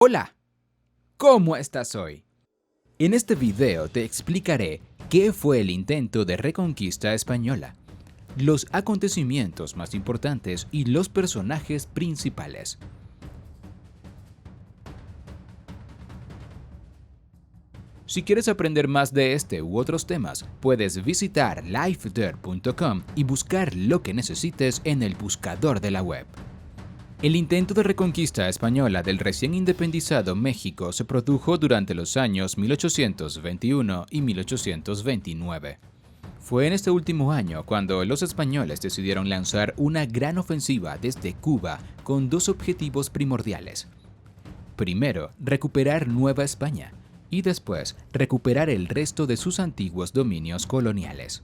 Hola, ¿cómo estás hoy? En este video te explicaré qué fue el intento de reconquista española, los acontecimientos más importantes y los personajes principales. Si quieres aprender más de este u otros temas, puedes visitar lifeder.com y buscar lo que necesites en el buscador de la web. El intento de reconquista española del recién independizado México se produjo durante los años 1821 y 1829. Fue en este último año cuando los españoles decidieron lanzar una gran ofensiva desde Cuba con dos objetivos primordiales. Primero, recuperar Nueva España y después recuperar el resto de sus antiguos dominios coloniales.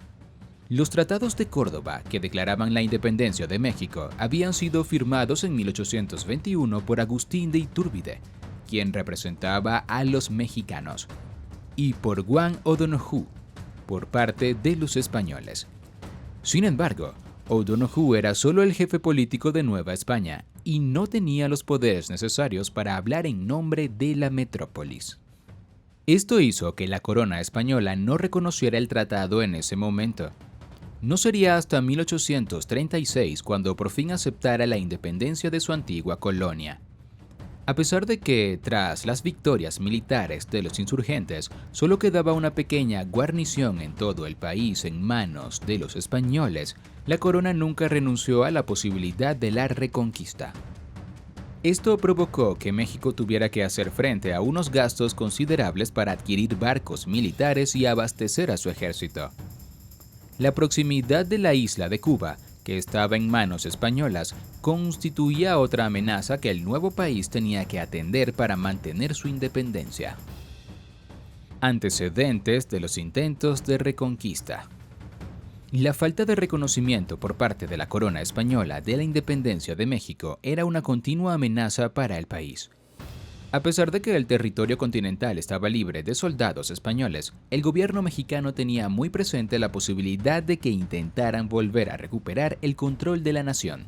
Los tratados de Córdoba, que declaraban la independencia de México, habían sido firmados en 1821 por Agustín de Iturbide, quien representaba a los mexicanos, y por Juan O'Donoghue, por parte de los españoles. Sin embargo, O'Donoghue era solo el jefe político de Nueva España y no tenía los poderes necesarios para hablar en nombre de la metrópolis. Esto hizo que la corona española no reconociera el tratado en ese momento. No sería hasta 1836 cuando por fin aceptara la independencia de su antigua colonia. A pesar de que, tras las victorias militares de los insurgentes, solo quedaba una pequeña guarnición en todo el país en manos de los españoles, la corona nunca renunció a la posibilidad de la reconquista. Esto provocó que México tuviera que hacer frente a unos gastos considerables para adquirir barcos militares y abastecer a su ejército. La proximidad de la isla de Cuba, que estaba en manos españolas, constituía otra amenaza que el nuevo país tenía que atender para mantener su independencia. Antecedentes de los intentos de reconquista. La falta de reconocimiento por parte de la corona española de la independencia de México era una continua amenaza para el país. A pesar de que el territorio continental estaba libre de soldados españoles, el gobierno mexicano tenía muy presente la posibilidad de que intentaran volver a recuperar el control de la nación.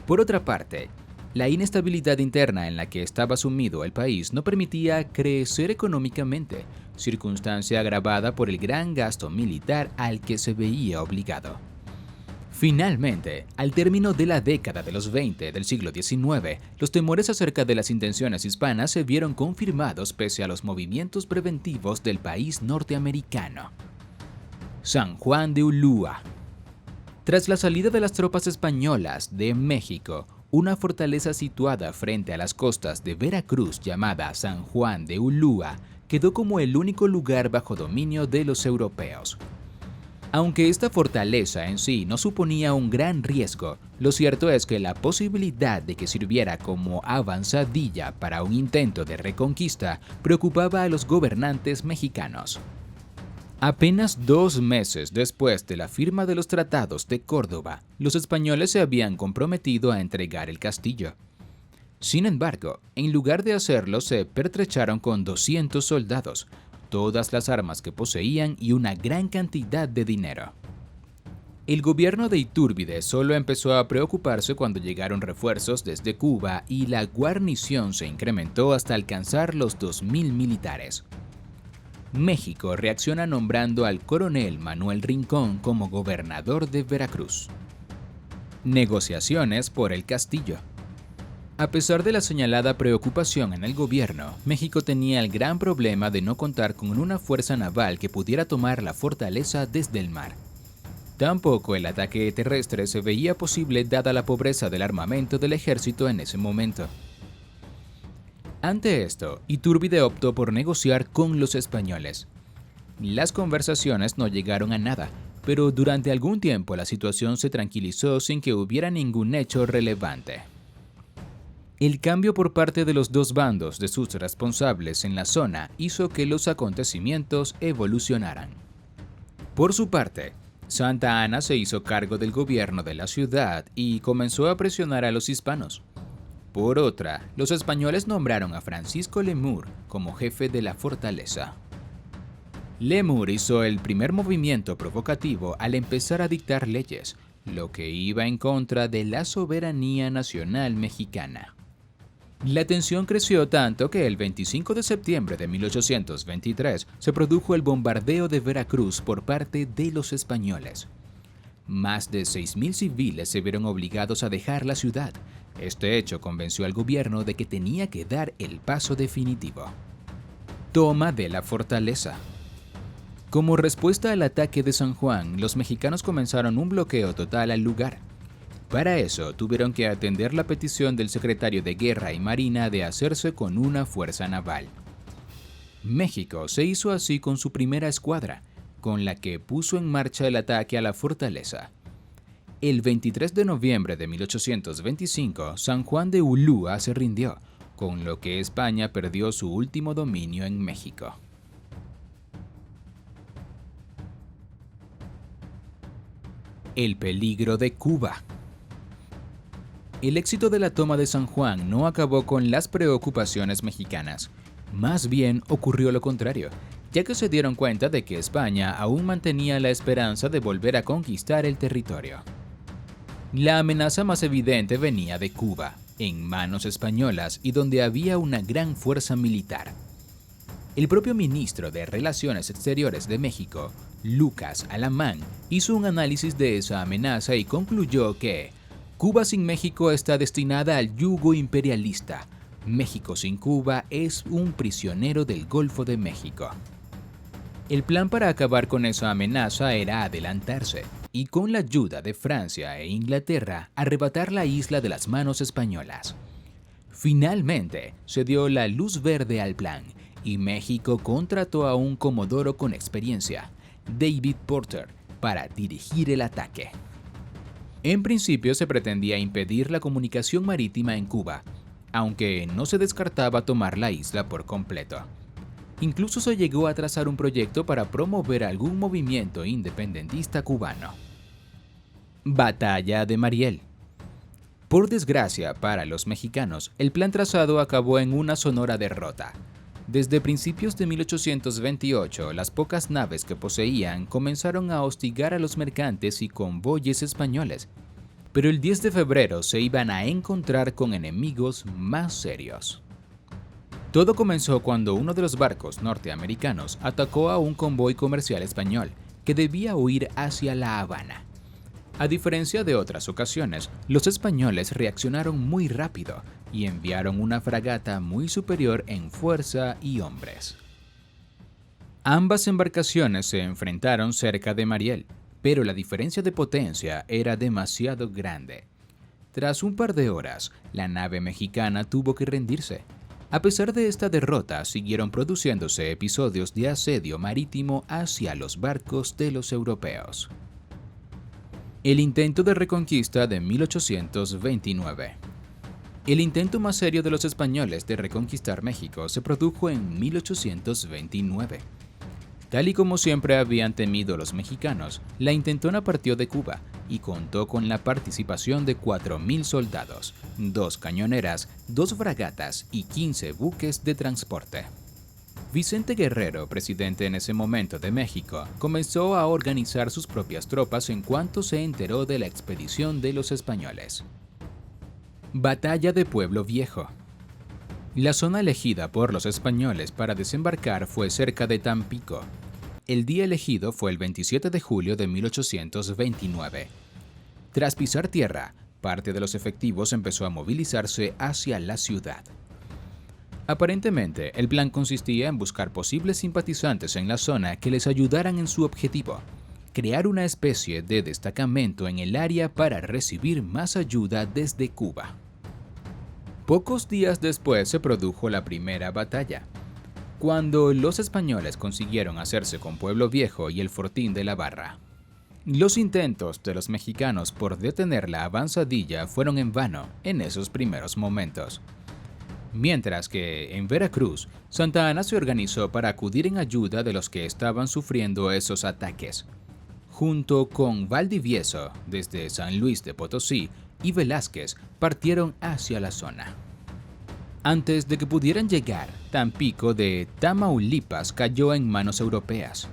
Por otra parte, la inestabilidad interna en la que estaba sumido el país no permitía crecer económicamente, circunstancia agravada por el gran gasto militar al que se veía obligado. Finalmente, al término de la década de los 20 del siglo XIX, los temores acerca de las intenciones hispanas se vieron confirmados pese a los movimientos preventivos del país norteamericano. San Juan de Ulúa. Tras la salida de las tropas españolas de México, una fortaleza situada frente a las costas de Veracruz llamada San Juan de Ulúa quedó como el único lugar bajo dominio de los europeos. Aunque esta fortaleza en sí no suponía un gran riesgo, lo cierto es que la posibilidad de que sirviera como avanzadilla para un intento de reconquista preocupaba a los gobernantes mexicanos. Apenas 2 meses después de la firma de los tratados de Córdoba, los españoles se habían comprometido a entregar el castillo. Sin embargo, en lugar de hacerlo, se pertrecharon con 200 soldados, todas las armas que poseían y una gran cantidad de dinero. El gobierno de Iturbide solo empezó a preocuparse cuando llegaron refuerzos desde Cuba y la guarnición se incrementó hasta alcanzar los 2.000 militares. México reacciona nombrando al coronel Manuel Rincón como gobernador de Veracruz. Negociaciones por el castillo. A pesar de la señalada preocupación en el gobierno, México tenía el gran problema de no contar con una fuerza naval que pudiera tomar la fortaleza desde el mar. Tampoco el ataque terrestre se veía posible dada la pobreza del armamento del ejército en ese momento. Ante esto, Iturbide optó por negociar con los españoles. Las conversaciones no llegaron a nada, pero durante algún tiempo la situación se tranquilizó sin que hubiera ningún hecho relevante. El cambio por parte de los dos bandos de sus responsables en la zona hizo que los acontecimientos evolucionaran. Por su parte, Santa Anna se hizo cargo del gobierno de la ciudad y comenzó a presionar a los hispanos. Por otra, los españoles nombraron a Francisco Lemur como jefe de la fortaleza. Lemur hizo el primer movimiento provocativo al empezar a dictar leyes, lo que iba en contra de la soberanía nacional mexicana. La tensión creció tanto que el 25 de septiembre de 1823 se produjo el bombardeo de Veracruz por parte de los españoles. Más de 6.000 civiles se vieron obligados a dejar la ciudad. Este hecho convenció al gobierno de que tenía que dar el paso definitivo. Toma de la fortaleza. Como respuesta al ataque de San Juan, los mexicanos comenzaron un bloqueo total al lugar. Para eso, tuvieron que atender la petición del secretario de Guerra y Marina de hacerse con una fuerza naval. México se hizo así con su primera escuadra, con la que puso en marcha el ataque a la fortaleza. El 23 de noviembre de 1825, San Juan de Ulúa se rindió, con lo que España perdió su último dominio en México. El peligro de Cuba. El éxito de la toma de San Juan no acabó con las preocupaciones mexicanas. Más bien ocurrió lo contrario, ya que se dieron cuenta de que España aún mantenía la esperanza de volver a conquistar el territorio. La amenaza más evidente venía de Cuba, en manos españolas y donde había una gran fuerza militar. El propio ministro de Relaciones Exteriores de México, Lucas Alamán, hizo un análisis de esa amenaza y concluyó que Cuba sin México está destinada al yugo imperialista. México sin Cuba es un prisionero del Golfo de México. El plan para acabar con esa amenaza era adelantarse y, con la ayuda de Francia e Inglaterra, arrebatar la isla de las manos españolas. Finalmente, se dio la luz verde al plan y México contrató a un comodoro con experiencia, David Porter, para dirigir el ataque. En principio se pretendía impedir la comunicación marítima en Cuba, aunque no se descartaba tomar la isla por completo. Incluso se llegó a trazar un proyecto para promover algún movimiento independentista cubano. Batalla de Mariel. Por desgracia para los mexicanos, el plan trazado acabó en una sonora derrota. Desde principios de 1828, las pocas naves que poseían comenzaron a hostigar a los mercantes y convoyes españoles, pero el 10 de febrero se iban a encontrar con enemigos más serios. Todo comenzó cuando uno de los barcos norteamericanos atacó a un convoy comercial español que debía huir hacia La Habana. A diferencia de otras ocasiones, los españoles reaccionaron muy rápido y enviaron una fragata muy superior en fuerza y hombres. Ambas embarcaciones se enfrentaron cerca de Mariel, pero la diferencia de potencia era demasiado grande. Tras un par de horas, la nave mexicana tuvo que rendirse. A pesar de esta derrota, siguieron produciéndose episodios de asedio marítimo hacia los barcos de los europeos. El intento de reconquista de 1829. El intento más serio de los españoles de reconquistar México se produjo en 1829. Tal y como siempre habían temido los mexicanos, la intentona partió de Cuba y contó con la participación de 4.000 soldados, 2 cañoneras, 2 fragatas y 15 buques de transporte. Vicente Guerrero, presidente en ese momento de México, comenzó a organizar sus propias tropas en cuanto se enteró de la expedición de los españoles. Batalla de Pueblo Viejo. La zona elegida por los españoles para desembarcar fue cerca de Tampico. El día elegido fue el 27 de julio de 1829. Tras pisar tierra, parte de los efectivos empezó a movilizarse hacia la ciudad. Aparentemente, el plan consistía en buscar posibles simpatizantes en la zona que les ayudaran en su objetivo, crear una especie de destacamento en el área para recibir más ayuda desde Cuba. Pocos días después se produjo la primera batalla, cuando los españoles consiguieron hacerse con Pueblo Viejo y el Fortín de la Barra. Los intentos de los mexicanos por detener la avanzadilla fueron en vano en esos primeros momentos. Mientras que, en Veracruz, Santa Anna se organizó para acudir en ayuda de los que estaban sufriendo esos ataques. Junto con Valdivieso, desde San Luis de Potosí, y Velázquez partieron hacia la zona. Antes de que pudieran llegar, Tampico de Tamaulipas cayó en manos europeas.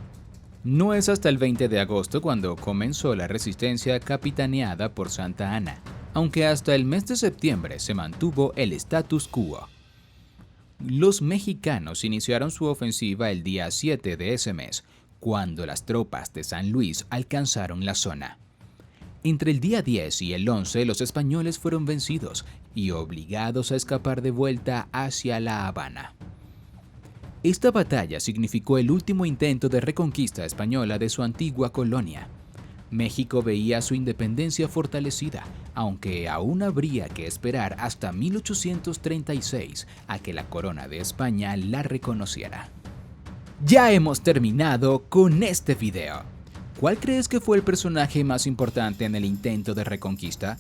No es hasta el 20 de agosto cuando comenzó la resistencia capitaneada por Santa Anna, aunque hasta el mes de septiembre se mantuvo el status quo. Los mexicanos iniciaron su ofensiva el día 7 de ese mes, cuando las tropas de San Luis alcanzaron la zona. Entre el día 10 y el 11 los españoles fueron vencidos y obligados a escapar de vuelta hacia La Habana. Esta batalla significó el último intento de reconquista española de su antigua colonia. México veía su independencia fortalecida, aunque aún habría que esperar hasta 1836 a que la corona de España la reconociera. Ya hemos terminado con este video. ¿Cuál crees que fue el personaje más importante en el intento de reconquista?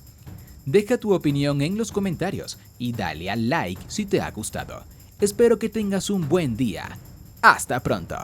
Deja tu opinión en los comentarios y dale al like si te ha gustado. Espero que tengas un buen día. ¡Hasta pronto!